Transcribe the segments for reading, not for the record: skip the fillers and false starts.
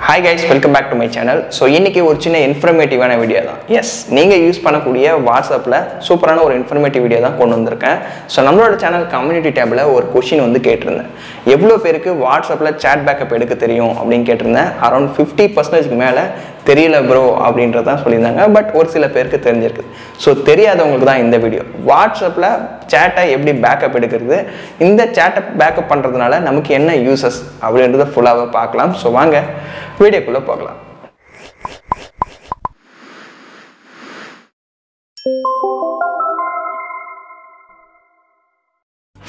Hi guys, welcome back to my channel. So இன்னைக்கு ஒரு சின்ன இன்ஃபர்மேட்டிவான வீடியோ தான். எஸ், நீங்கள் யூஸ் பண்ணக்கூடிய வாட்ஸ்அப்பில் சூப்பரான ஒரு இன்ஃபர்மேட்டிவ் வீடியோ தான் கொண்டு வந்திருக்கேன். ஸோ நம்மளோட சேனல் கம்யூனிட்டி டேபில் ஒரு கொஷின் வந்து கேட்டிருந்தேன். எவ்வளோ பேருக்கு வாட்ஸ்அப்பில் சேட் பேக்கப் எடுக்க தெரியும் அப்படின்னு கேட்டிருந்தேன். அரௌண்ட் 50% மேலே தெரியல ப்ரோ அப்படின்றது தான் சொல்லியிருந்தாங்க. பட் ஒரு சில பேருக்கு தெரிஞ்சிருக்கு. ஸோ தெரியாதவங்களுக்கு தான் இந்த வீடியோ. வாட்ஸ்அப்பில் சேட்டை எப்படி பேக்கப் எடுக்கிறது, இந்த சேட்டை பேக்கப் பண்ணுறதுனால நமக்கு என்ன யூசஸ் அப்படின்றத ஃபுல்லாக பார்க்கலாம். ஸோ வாங்க வீடியோக்குள்ளே போகலாம்.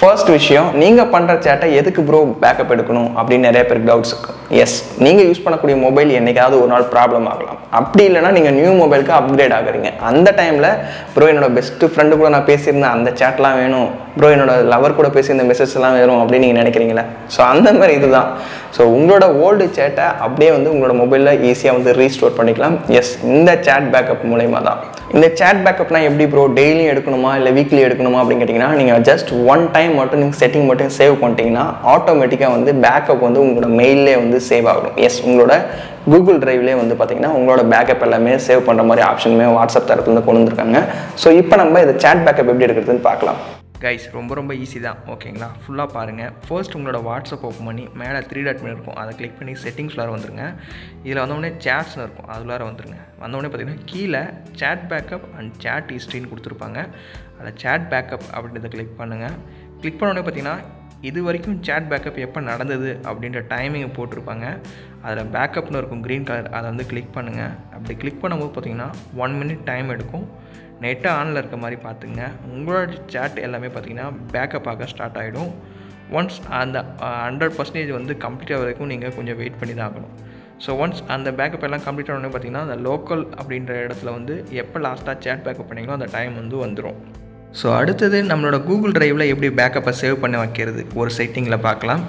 ஃபர்ஸ்ட் விஷயம், நீங்கள் பண்ணுற சேட்டை எதுக்கு ப்ரோ பேக்கப் எடுக்கணும் அப்படின்னு நிறைய பேருக்கு டவுட்ஸ் இருக்கும். எஸ், நீங்கள் யூஸ் பண்ணக்கூடிய மொபைல் என்னைக்காவது ஒரு நாள் ப்ராப்ளம் ஆகலாம். அப்படி இல்லைனா நீங்கள் நியூ மொபைலுக்கு அப்கிரேட் ஆகுறீங்க. அந்த டைமில் ப்ரோ என்னோட பெஸ்ட் ஃப்ரெண்டு கூட நான் பேசியிருந்தேன், அந்த சேட்லாம் வேணும் ப்ரோ, என்னோட லவர் கூட பேசியிருந்த மெசேஜ்லாம் வேணும் அப்படின்னு நீங்கள் நினைக்கிறீங்களா? ஸோ அந்த மாதிரி இதுதான். ஸோ உங்களோட ஓல்டு சேட்டை அப்படியே வந்து உங்களோட மொபைலில் ஈஸியாக வந்து ரீஸ்டோர் பண்ணிக்கலாம். எஸ், இந்த சேட் பேக்கப் மூலயமா தான். இந்த சேட் பேக்கப்னா எப்படி ப்ரோ, டெய்லியும் எடுக்கணுமா இல்லை வீக்லி எடுக்கணுமா அப்படின்னு கேட்டிங்கன்னா, நீங்கள் ஜஸ்ட் ஒன் டைம் மட்டும் நீங்கள் செட்டிங் மட்டும் சேவ் பண்ணிட்டீங்கன்னா ஆட்டோமேட்டிக்காக வந்து பேக்கப் வந்து உங்களோட மெயிலே வந்து சேவ் ஆகும். எஸ், உங்களோட கூகுள் டிரைவ்லேயே வந்து பார்த்தீங்கன்னா உங்களோட பேக்கப் எல்லாமே சேவ் பண்ணுற மாதிரி ஆப்ஷனுமே வாட்ஸ்அப் தரத்துலேருந்து கொண்டு வந்திருக்காங்க. ஸோ இப்போ நம்ம இந்த சேட் பேக்கப் எப்படி எடுக்கிறதுன்னு பார்க்கலாம். கைஸ், ரொம்ப ஈஸி தான். ஓகேங்களா, ஃபுல்லாக பாருங்கள். ஃபர்ஸ்ட் உங்களோட வாட்ஸ்அப் ஓப்பன் பண்ணி மேலே 3 டாட் இருக்கும், அதை கிளிக் பண்ணி செட்டிங்ஸ்லார வந்துருங்க. இதில் வந்தோடனே சேட்ஸ்னு இருக்கும், அதுலார வந்துருங்க. வந்தோடனே பார்த்தீங்கன்னா கீழே சேட் பேக்கப் அண்ட் சேட் ஹிஸ்ட்ரின்னு கொடுத்துருப்பாங்க. அதில் சேட் பேக்கப் அப்படின்றத கிளிக் பண்ணுங்கள். கிளிக் பண்ணோடனே பார்த்தீங்கன்னா இது வரைக்கும் சேட் பேக்கப் எப்போ நடந்தது அப்படின்ற டைமிங்கை போட்டிருப்பாங்க. அதில் பேக்கப்னு இருக்கும் க்ரீன் கலர், அதை வந்து கிளிக் பண்ணுங்கள். அப்படி கிளிக் பண்ணும்போது பார்த்தீங்கன்னா 1 minute டைம் எடுக்கும். நெட்டு ஆனில் இருக்க மாதிரி பார்த்துங்க. உங்களோட சேட் எல்லாமே பார்த்தீங்கன்னா பேக்கப் ஆக ஸ்டார்ட் ஆகிடும். ஒன்ஸ் அந்த 100% வந்து கம்ப்ளீட் ஆகிற வரைக்கும் நீங்கள் கொஞ்சம் வெயிட் பண்ணி தான் ஆகணும். ஸோ ஒன்ஸ் அந்த பேக்கப் எல்லாம் கம்ப்ளீட் ஆனோடனே பார்த்தீங்கன்னா அந்த லோக்கல் அப்படின்ற இடத்துல வந்து எப்போ லாஸ்ட்டாக சேட் பேக்கப் பண்ணிங்களோ அந்த டைம் வந்து வந்துடும். ஸோ அடுத்தது நம்மளோட கூகுள் டிரைவில் எப்படி பேக்கப்பை சேவ் பண்ண வைக்கிறது ஒரு செட்டிங்கில் பார்க்கலாம்.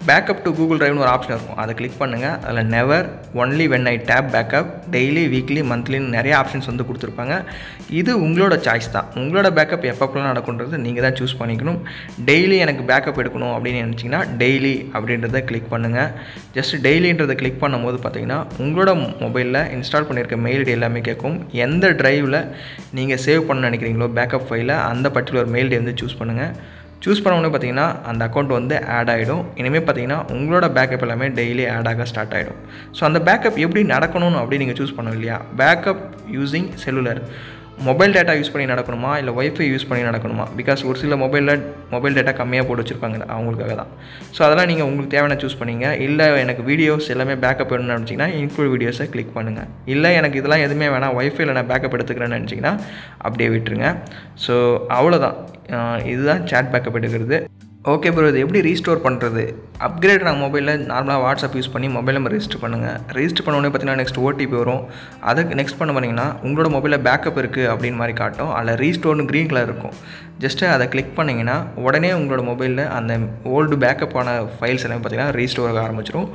பேக்கப் டு கூகுள் டிரைவ்னு ஒரு ஆப்ஷன் இருக்கும், அதை கிளிக் பண்ணுங்கள். அதில் never, only when I tap backup, daily, weekly, மந்த்லின்னு நிறைய ஆப்ஷன்ஸ் வந்து கொடுத்துருப்பாங்க. இது உங்களோட சாய்ஸ் தான். உங்களோட பேக்கப் எப்பப்பெல்லாம் நடக்குன்றது நீங்கள் தான் சூஸ் பண்ணிக்கணும். டெய்லி எனக்கு பேக்கப் எடுக்கணும் அப்படின்னு நினச்சிங்கன்னா டெய்லி அப்படின்றத கிளிக் பண்ணுங்கள். ஜஸ்ட் டெய்லின்றதை கிளிக் பண்ணும்போது பார்த்தீங்கன்னா உங்களோட மொபைலில் இன்ஸ்டால் பண்ணியிருக்க மெயில் ஐடி எல்லாமே கேட்கும். எந்த டிரைவில் நீங்கள் சேவ் பண்ண நினைக்கிறீங்களோ பேக்கப் ஃபைலை, அந்த பர்டிகுலர் மெயில் ஐடி வந்து சூஸ் பண்ணுங்கள். சூஸ் பண்ணோன்னே பார்த்தீங்கன்னா அந்த அக்கௌண்ட் வந்து ஆட் ஆகிடும். இனிமேல் பார்த்தீங்கன்னா உங்களோட பேக்கப் எல்லாமே டெய்லி ஆட் ஆக ஸ்டார்ட் ஆகிடும். ஸோ அந்த பேக்கப் எப்படி நடக்கணும்னு அப்படி நீங்கள் சூஸ் பண்ணணும் இல்லையா? Backup using cellular, mobile data use பண்ணி நடக்கணுமா இல்லை ஒய்ஃபை யூஸ் பண்ணி நடக்கணுமா? பிகாஸ் ஒரு சில மொபைல் டேட்டா கம்மியாக போட்டு வச்சுருப்பாங்க, அவங்களுக்காக தான். ஸோ அதெல்லாம் நீங்கள் உங்களுக்கு தேவையான சூஸ் பண்ணிங்க. இல்லை எனக்கு வீடியோஸ் எல்லாமே பேக்கப் வேணும்னு நினச்சிங்கன்னா இன்க்ளூட் வீடியோஸை கிளிக் பண்ணுங்கள். இல்லை எனக்கு இதெல்லாம் எதுவுமே வேணாம், ஒய்ஃபைல நான் பேக்கப் எடுத்துக்கிறேன்னு நினச்சிங்கன்னா அப்படியே விட்டுருங்க. ஸோ அவ்வளோதான், இதுதான் சேட் பேக்கப் எடுக்கிறது. ஓகே ப்ரோ, இது எப்படி ரீஸ்டோர் பண்ணுறது? அப்கிரேட் நான் மொபைலில் நார்மலாக வாட்ஸ்அப் யூஸ் பண்ணி மொபைல் நம்பர் ரெஜிஸ்டர் பண்ணுங்கள். ரெஜிஸ்டர் பண்ணோடனே பார்த்தீங்கன்னா நெக்ஸ்ட் ஓடிபி வரும். அதுக்கு நெக்ஸ்ட் பண்ண பண்ணிங்கன்னா உங்களோட மொபைலில் பேக்கப் இருக்குது அப்படின்னு மாதிரி காட்டும். அதில் ரீஸ்டோர்னு க்ரீன் கலர் இருக்கும். ஜஸ்ட்டு அதை கிளிக் பண்ணிங்கன்னா உடனே உங்களோட மொபைலில் அந்த ஓல்டு பேக்கப்பான ஃபைல்ஸ் எல்லாமே பார்த்தீங்கன்னா ரீஸ்டோர் ஆக ஆரம்பிச்சிடும்.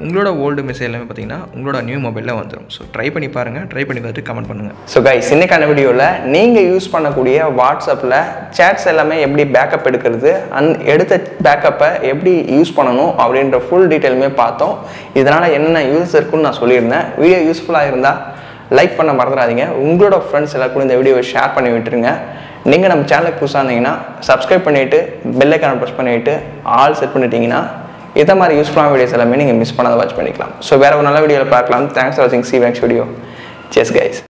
உங்களோட ஓல்டு மெசேஜ் எல்லாமே பார்த்தீங்கன்னா உங்களோட நியூ மொபைலில் வந்துடும். ஸோ ட்ரை பண்ணி பாருங்கள், ட்ரை பண்ணி பார்த்துட்டு கமெண்ட் பண்ணுங்கள். ஸோ கைஸ், இன்னைக்கான வீடியோவில் நீங்கள் யூஸ் பண்ணக்கூடிய வாட்ஸ்அப்பில் சேட்ஸ் எல்லாமே எப்படி பேக்கப் எடுக்கிறது, எடுத்த பேக்கப்பை எப்படி யூஸ் பண்ணணும் அப்படின்ற ஃபுல் டீட்டெயிலுமே பார்த்தோம். இதனால் என்னென்ன யூஸ் இருக்குன்னு நான் சொல்லியிருந்தேன். வீடியோ யூஸ்ஃபுல்லாக இருந்தால் லைக் பண்ண மறந்துடாதீங்க. உங்களோட ஃப்ரெண்ட்ஸ் எல்லாருக்கும் இந்த வீடியோவை ஷேர் பண்ணி விட்டுருங்க. நீங்கள் நம்ம சேனலுக்கு புதுசாக இருந்தீங்கன்னா சப்ஸ்கிரைப் பண்ணிவிட்டு பெல் ஐக்கானை ப்ரெஸ் பண்ணிவிட்டு ஆல் செட் பண்ணிட்டீங்கன்னா இதை மாதிரி யூஸ்ஃபுல்லான வீடியோஸ் எல்லாமே நீங்கள் மிஸ் பண்ணாத வாட்ச் பண்ணிக்கலாம். ஸோ வேறு ஒரு நல்ல வீடியோவில் பார்க்கலாம். தேங்க்ஸ் ஃபார் வாட்சிங். See you next video. Cheers guys.